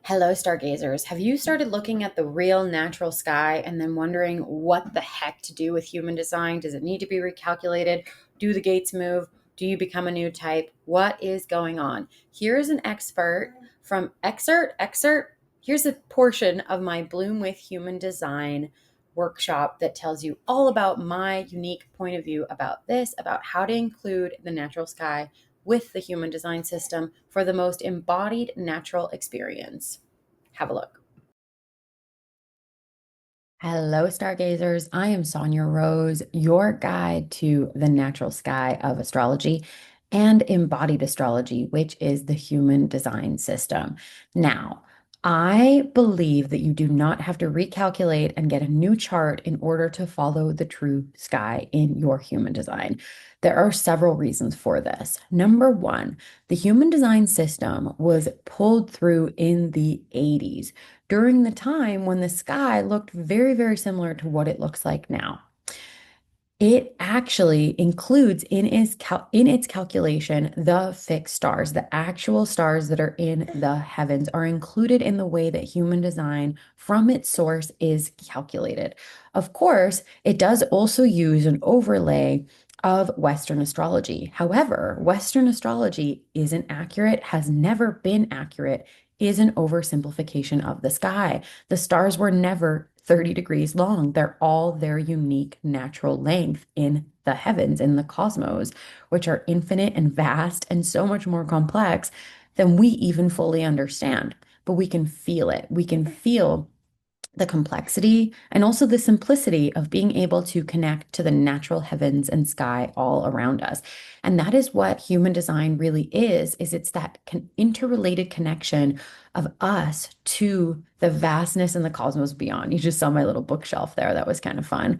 Hello, stargazers. Have you started looking at the real natural sky and then wondering what the heck to do with human design? Does it need to be recalculated? Do the gates move? Do you become a new type? What is going on? Here is an expert from excerpt. Here's a portion of my Bloom with Human Design workshop that tells you all about my unique point of view about this, about how to include the natural sky with the human design system for the most embodied natural experience. Have a look. Hello, stargazers. I am Sonia Rose, your guide to the natural sky of astrology and embodied astrology, which is the human design system. Now, I believe that you do not have to recalculate and get a new chart in order to follow the true sky in your human design. There are several reasons for this. Number one, the human design system was pulled through in the 80s during the time when the sky looked very, very similar to what it looks like now. It actually includes in its calculation the fixed stars. The actual stars that are in the heavens are included in the way that human design from its source is calculated. Of course, it does also use an overlay of Western astrology. However, Western astrology isn't accurate, has never been accurate, is an oversimplification of the sky. The stars were never 30 degrees long. They're all their unique natural length in the heavens, in the cosmos, which are infinite and vast and so much more complex than we even fully understand. But we can feel it. We can feel the complexity and also the simplicity of being able to connect to the natural heavens and sky all around us. And that is what human design really is it's that interrelated connection of us to the vastness and the cosmos beyond. You just saw my little bookshelf there. That was kind of fun.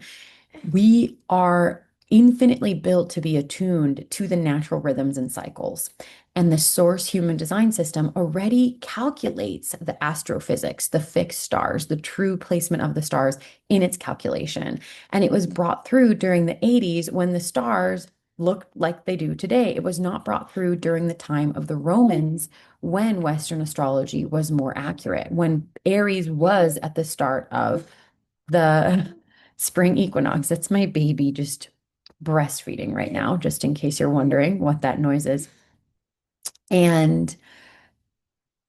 We are infinitely built to be attuned to the natural rhythms and cycles. And the source human design system already calculates the astrophysics, the fixed stars, the true placement of the stars in its calculation. And it was brought through during the 80s when the stars looked like they do today. It was not brought through during the time of the Romans when Western astrology was more accurate, when Aries was at the start of the spring equinox. That's my baby just breastfeeding right now, just in case you're wondering what that noise is. And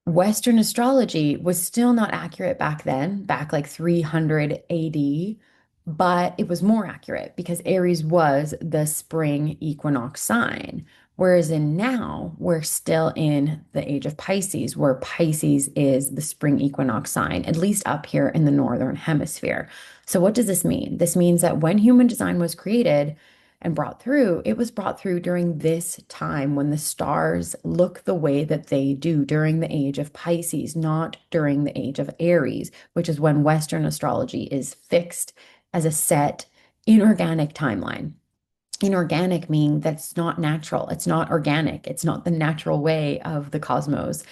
Western astrology was still not accurate back then, back like 300 AD, but it was more accurate because Aries was the spring equinox sign. Whereas in now, we're still in the age of Pisces, where Pisces is the spring equinox sign, at least up here in the northern hemisphere. So, what does this mean? This means that when human design was created, and brought through, it was brought through during this time when the stars look the way that they do during the age of Pisces, not during the age of Aries, which is when Western astrology is fixed as a set inorganic timeline. Inorganic meaning that's not natural, it's not organic, it's not the natural way of the cosmos.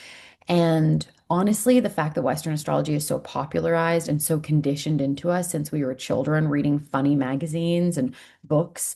And honestly, the fact that Western astrology is so popularized and so conditioned into us since we were children reading funny magazines and books,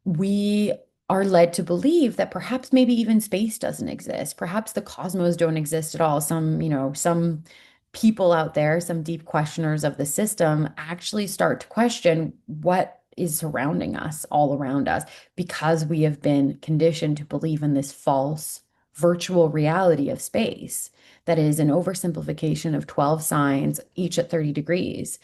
we are led to believe that perhaps maybe even space doesn't exist. Perhaps the cosmos don't exist at all. Some people out there, some deep questioners of the system actually start to question what is surrounding us all around us because we have been conditioned to believe in this false virtual reality of space that is an oversimplification of 12 signs, each at 30 degrees.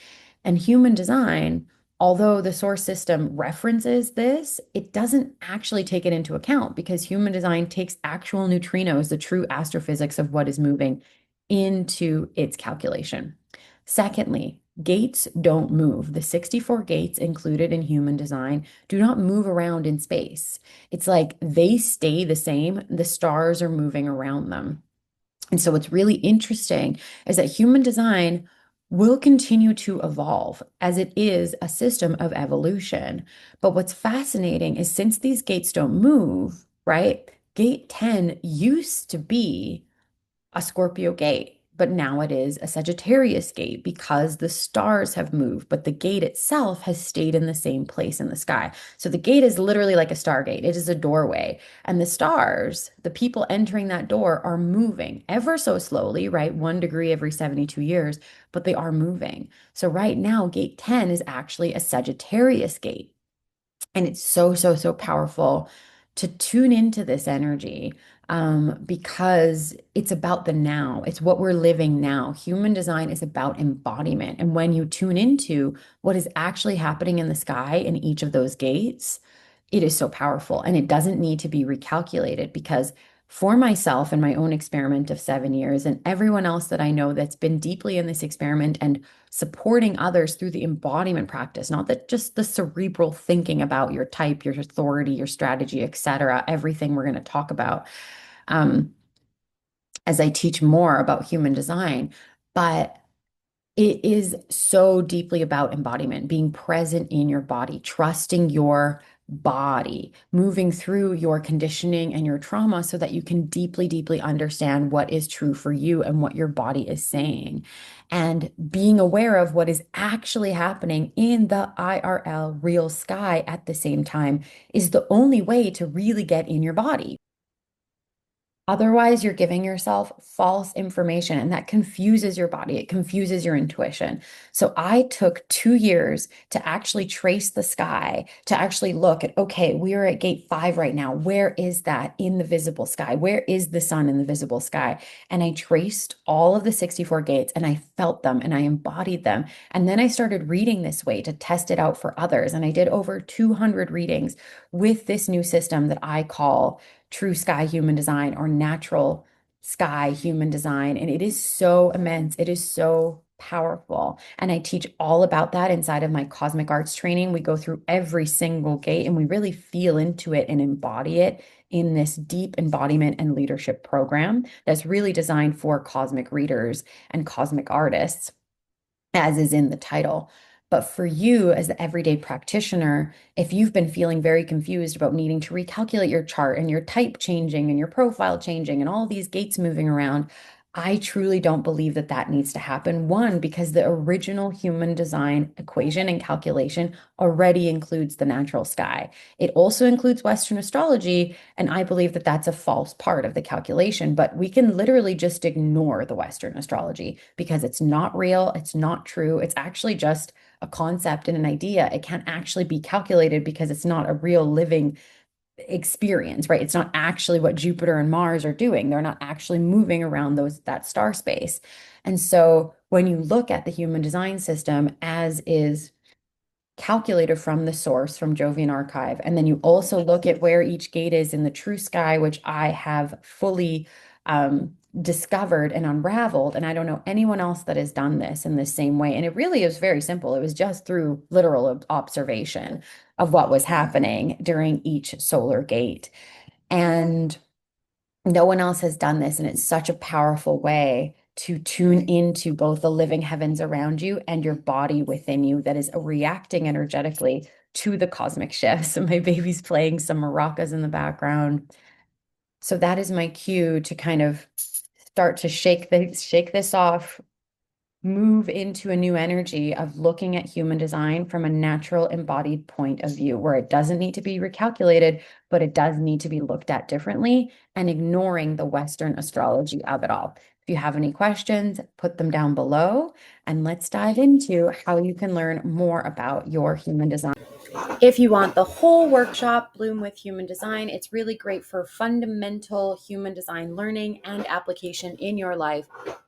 And human design, although the source system references this, it doesn't actually take it into account because human design takes actual neutrinos, the true astrophysics of what is moving, into its calculation. Secondly, gates don't move. The 64 gates included in human design do not move around in space. It's like they stay the same, the stars are moving around them. And so what's really interesting is that human design will continue to evolve as it is a system of evolution. But what's fascinating is since these gates don't move, right? Gate 10 used to be a Scorpio gate. but now it is a Sagittarius gate because the stars have moved, but the gate itself has stayed in the same place in the sky. So the gate is literally like a stargate. It is a doorway. And the stars, the people entering that door, are moving ever so slowly, right? 1 degree every 72 years, but they are moving. So right now, gate 10 is actually a Sagittarius gate. And it's so, so, so powerful to tune into this energy because it's about the now. It's what we're living now. Human design is about embodiment. And when you tune into what is actually happening in the sky in each of those gates, it is so powerful. And it doesn't need to be recalculated because for myself and my own experiment of 7 years, and everyone else that I know that's been deeply in this experiment and supporting others through the embodiment practice, not that just the cerebral thinking about your type, your authority, your strategy, etc., everything we're going to talk about um, as I teach more about human design. But it is so deeply about embodiment, being present in your body, trusting your body, moving through your conditioning and your trauma so that you can deeply, deeply understand what is true for you and what your body is saying. And being aware of what is actually happening in the IRL real sky at the same time is the only way to really get in your body. Otherwise, you're giving yourself false information and that confuses your body. It confuses your intuition. So I took 2 years to actually trace the sky, to actually look at, okay, we are at gate 5 right now. Where is that in the visible sky? Where is the sun in the visible sky? And I traced all of the 64 gates and I felt them and I embodied them. And then I started reading this way to test it out for others. And I did over 200 readings with this new system that I call true sky human design or natural sky human design. And it is so immense. It is so powerful. And I teach all about that inside of my cosmic arts training. We go through every single gate and we really feel into it and embody it in this deep embodiment and leadership program that's really designed for cosmic readers and cosmic artists, as is in the title. But for you as the everyday practitioner, if you've been feeling very confused about needing to recalculate your chart and your type changing and your profile changing and all these gates moving around, I truly don't believe that that needs to happen. One, because the original human design equation and calculation already includes the natural sky. It also includes Western astrology, and I believe that that's a false part of the calculation. But we can literally just ignore the Western astrology because it's not real, it's not true, it's actually just a concept and an idea. It can't actually be calculated because it's not a real living experience, right? It's not actually what Jupiter and Mars are doing. They're not actually moving around that star space. And so when you look at the human design system as is calculated from the source from Jovian Archive, and then you also look at where each gate is in the true sky, which I have fully discovered and unraveled. And I don't know anyone else that has done this in the same way. And it really is very simple. It was just through literal observation of what was happening during each solar gate. And no one else has done this, and it's such a powerful way to tune into both the living heavens around you and your body within you that is reacting energetically to the cosmic shifts. So my baby's playing some maracas in the background. So that is my cue to kind of start to shake this off, move into a new energy of looking at human design from a natural embodied point of view where it doesn't need to be recalculated, but it does need to be looked at differently and ignoring the Western astrology of it all. If you have any questions, put them down below and let's dive into how you can learn more about your human design. If you want the whole workshop, Bloom with Human Design, it's really great for fundamental human design learning and application in your life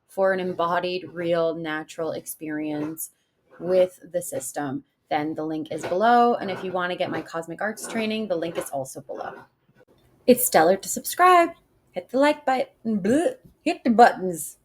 for an embodied, real, natural experience with the system. Then the link is below. And if you want to get my cosmic arts training, the link is also below. It's stellar to subscribe. Hit the like button. Hit the buttons.